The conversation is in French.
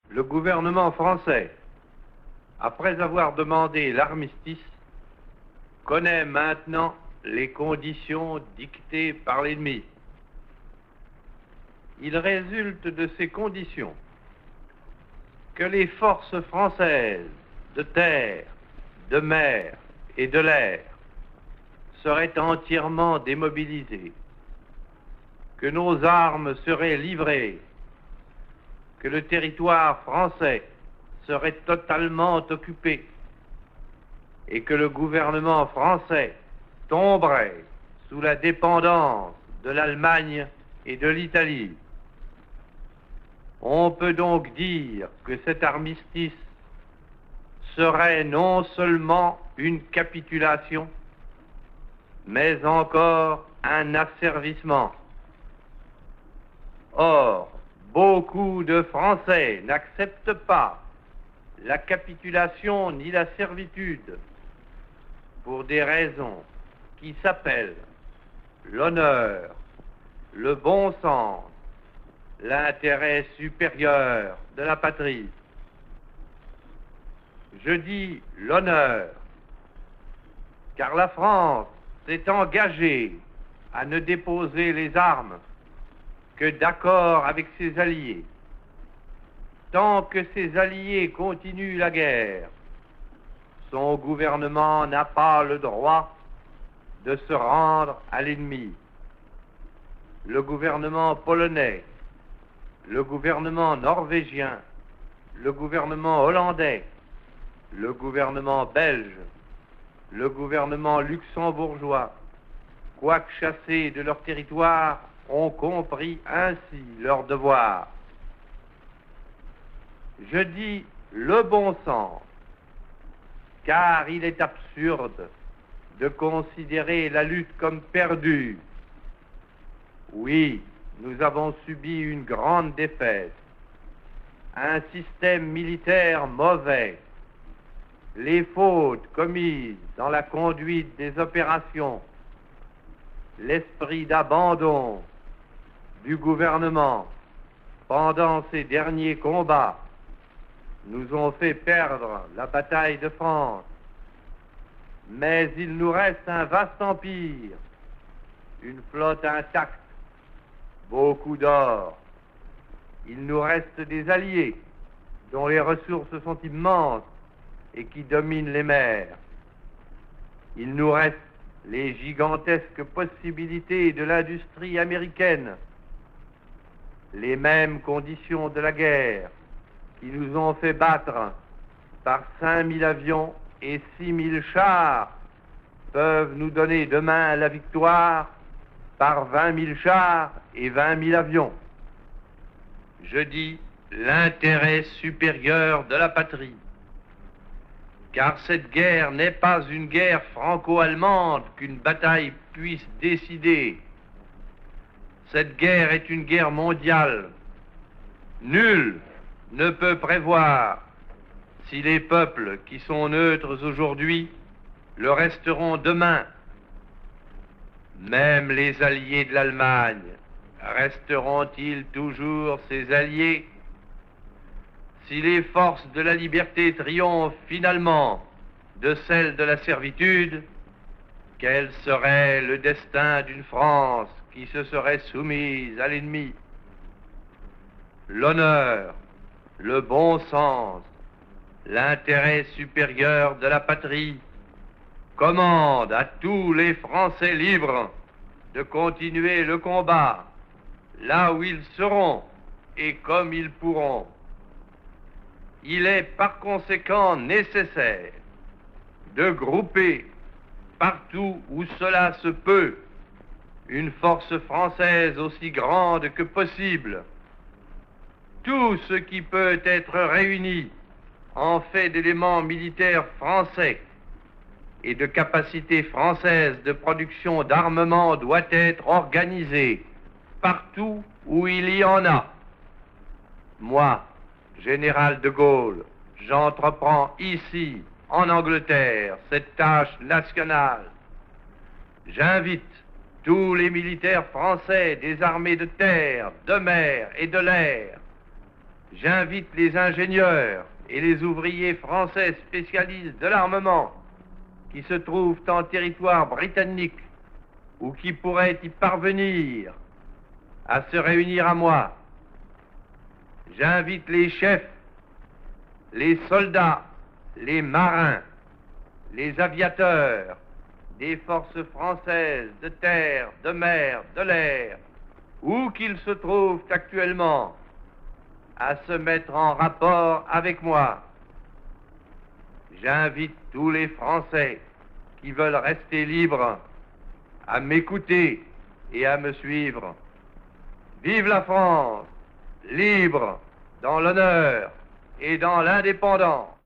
Le gouvernement français, après avoir demandé l'armistice, connaît maintenant les conditions dictées par l'ennemi. Il résulte de ces conditions que les forces françaises de terre, de mer et de l'air seraient entièrement démobilisées, que nos armes seraient livrées, que le territoire français serait totalement occupé et que le gouvernement français tomberait sous la dépendance de l'Allemagne et de l'Italie. On peut donc dire que cet armistice serait non seulement une capitulation, mais encore un asservissement. Or, beaucoup de Français n'acceptent pas la capitulation ni la servitude pour des raisons qui s'appellent l'honneur, le bon sens, l'intérêt supérieur de la patrie. Je dis l'honneur, car la France s'est engagée à ne déposer les armes que d'accord avec ses alliés. Tant que ses alliés continuent la guerre, son gouvernement n'a pas le droit de se rendre à l'ennemi. Le gouvernement polonais, le gouvernement norvégien, le gouvernement hollandais, le gouvernement belge, le gouvernement luxembourgeois, quoique chassés de leur territoire, ont compris ainsi leur devoir. Je dis le bon sens, car il est absurde de considérer la lutte comme perdue. Oui, nous avons subi une grande défaite, un système militaire mauvais, les fautes commises dans la conduite des opérations, l'esprit d'abandon du gouvernement pendant ces derniers combats nous ont fait perdre la bataille de France. Mais il nous reste un vaste empire, une flotte intacte, beaucoup d'or. Il nous reste des alliés dont les ressources sont immenses et qui dominent les mers. Il nous reste les gigantesques possibilités de l'industrie américaine, les mêmes conditions de la guerre qui nous ont fait battre par 5000 avions et 6000 chars peuvent nous donner demain la victoire par 20 000 chars et 20 000 avions. Je dis l'intérêt supérieur de la patrie, car cette guerre n'est pas une guerre franco-allemande qu'une bataille puisse décider. Cette guerre est une guerre mondiale. Nul ne peut prévoir si les peuples qui sont neutres aujourd'hui le resteront demain. Même les alliés de l'Allemagne resteront-ils toujours ses alliés? Si les forces de la liberté triomphent finalement de celles de la servitude, quel serait le destin d'une France qui se serait soumise à l'ennemi? L'honneur, le bon sens, l'intérêt supérieur de la patrie commande à tous les Français libres de continuer le combat là où ils seront et comme ils pourront. Il est par conséquent nécessaire de grouper partout où cela se peut une force française aussi grande que possible. Tout ce qui peut être réuni en fait d'éléments militaires français et de capacités françaises de production d'armement doit être organisé partout où il y en a. Moi, général de Gaulle, j'entreprends ici, en Angleterre, cette tâche nationale. J'invite tous les militaires français des armées de terre, de mer et de l'air J'invite les ingénieurs et les ouvriers français spécialistes de l'armement qui se trouvent en territoire britannique ou qui pourraient y parvenir à se réunir à moi. J'invite les chefs, les soldats, les marins, les aviateurs des forces françaises de terre, de mer, de l'air, où qu'ils se trouvent actuellement, à se mettre en rapport avec moi. J'invite tous les Français qui veulent rester libres à m'écouter et à me suivre. Vive la France, libre, dans l'honneur et dans l'indépendance.